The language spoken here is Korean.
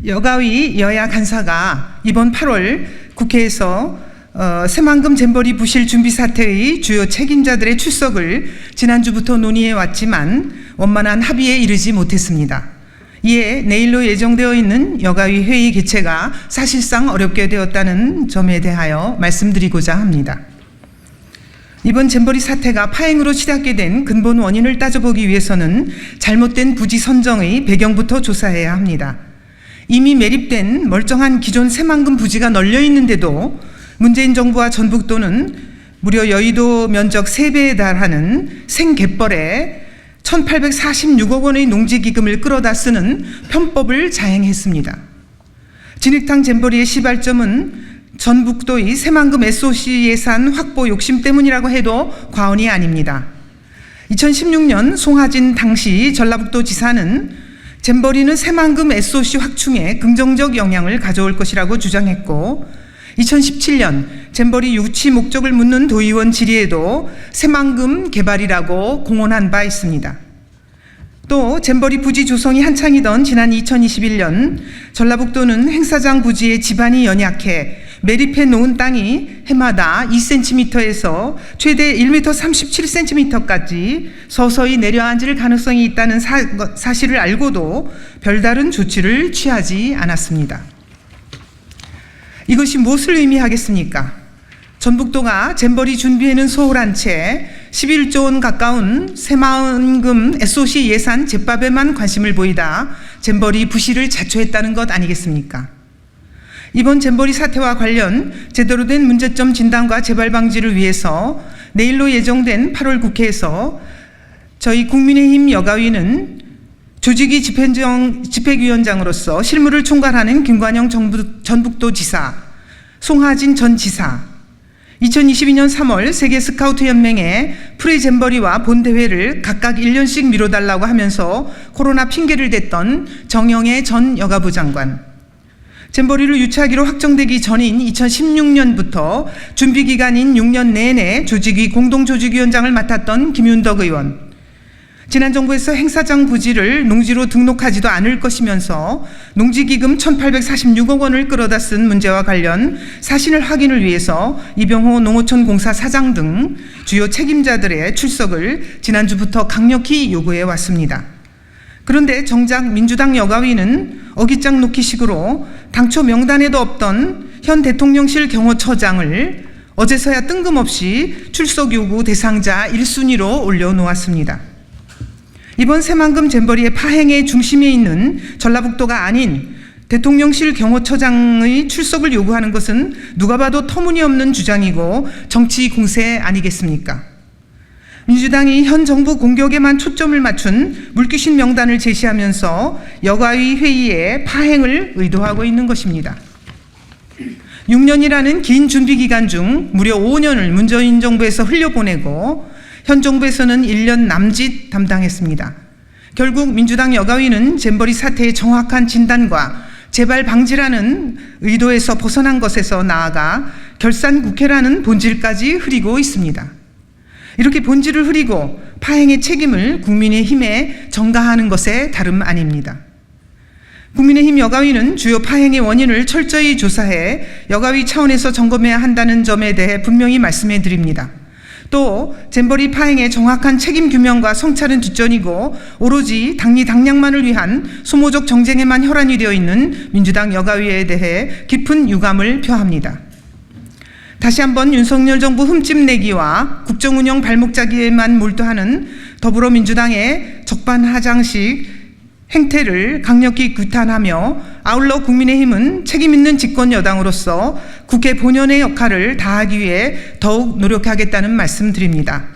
여가위 여야 간사가 이번 8월 국회에서 새만금 잼버리 부실 준비 사태의 주요 책임자들의 출석을 지난주부터 논의해 왔지만 원만한 합의에 이르지 못했습니다. 이에 내일로 예정되어 있는 여가위 회의 개최가 사실상 어렵게 되었다는 점에 대하여 말씀드리고자 합니다. 이번 잼버리 사태가 파행으로 시작하게 된 근본 원인을 따져보기 위해서는 잘못된 부지 선정의 배경부터 조사해야 합니다. 이미 매립된 멀쩡한 기존 새만금 부지가 널려 있는데도 문재인 정부와 전북도는 무려 여의도 면적 3배에 달하는 생갯벌에 1,846억 원의 농지기금을 끌어다 쓰는 편법을 자행했습니다. 진흙탕 잼버리의 시발점은 전북도의 새만금 SOC 예산 확보 욕심 때문이라고 해도 과언이 아닙니다. 2016년 송하진 당시 전라북도 지사는 잼버리는 새만금 SOC 확충에 긍정적 영향을 가져올 것이라고 주장했고 2017년 잼버리 유치 목적을 묻는 도의원 질의에도 새만금 개발이라고 공언한 바 있습니다. 또 잼버리 부지 조성이 한창이던 지난 2021년 전라북도는 행사장 부지에 지반이 연약해 매립해 놓은 땅이 해마다 2cm에서 최대 1m 37cm까지 서서히 내려앉을 가능성이 있다는 사실을 알고도 별다른 조치를 취하지 않았습니다. 이것이 무엇을 의미하겠습니까? 전북도가 잼버리 준비에는 소홀한 채 11조 원 가까운 새만금 SOC 예산 제밥에만 관심을 보이다 잼버리 부실을 자초했다는 것 아니겠습니까? 이번 잼버리 사태와 관련 제대로 된 문제점 진단과 재발 방지를 위해서 내일로 예정된 8월 국회에서 저희 국민의힘 여가위는 조직위 집행위원장으로서 실무를 총괄하는 김관영 전북도 지사, 송하진 전 지사, 2022년 3월 세계 스카우트 연맹의 프리잼버리와 본대회를 각각 1년씩 미뤄달라고 하면서 코로나 핑계를 댔던 정영애 전 여가부 장관, 잼버리를 유치하기로 확정되기 전인 2016년부터 준비기간인 6년 내내 조직위 공동조직위원장을 맡았던 김윤덕 의원, 지난 정부에서 행사장 부지를 농지로 등록하지도 않을 것이면서 농지기금 1,846억 원을 끌어다 쓴 문제와 관련 사실 확인을 위해서 이병호 농어촌 공사 사장 등 주요 책임자들의 출석을 지난주부터 강력히 요구해 왔습니다. 그런데 정작 민주당 여가위는 어깃장 놓기식으로 당초 명단에도 없던 현 대통령실 경호처장을 어제서야 뜬금없이 출석 요구 대상자 1순위로 올려놓았습니다. 이번 새만금 잼버리의 파행의 중심에 있는 전라북도가 아닌 대통령실 경호처장의 출석을 요구하는 것은 누가 봐도 터무니없는 주장이고 정치 공세 아니겠습니까? 민주당이 현 정부 공격에만 초점을 맞춘 물귀신 명단을 제시하면서 여가위 회의에 파행을 의도하고 있는 것입니다. 6년이라는 긴 준비 기간 중 무려 5년을 문재인 정부에서 흘려보내고 현 정부에서는 1년 남짓 담당했습니다. 결국 민주당 여가위는 잼버리 사태의 정확한 진단과 재발 방지라는 의도에서 벗어난 것에서 나아가 결산국회라는 본질까지 흐리고 있습니다. 이렇게 본질을 흐리고 파행의 책임을 국민의힘에 전가하는 것에 다름 아닙니다. 국민의힘 여가위는 주요 파행의 원인을 철저히 조사해 여가위 차원에서 점검해야 한다는 점에 대해 분명히 말씀해 드립니다. 또 잼버리 파행의 정확한 책임 규명과 성찰은 뒷전이고 오로지 당리 당략만을 위한 소모적 정쟁에만 혈안이 되어 있는 민주당 여가위에 대해 깊은 유감을 표합니다. 다시 한번 윤석열 정부 흠집내기와 국정운영 발목잡기에만 몰두하는 더불어민주당의 적반하장식 행태를 강력히 규탄하며 아울러 국민의힘은 책임있는 집권여당으로서 국회 본연의 역할을 다하기 위해 더욱 노력하겠다는 말씀 드립니다.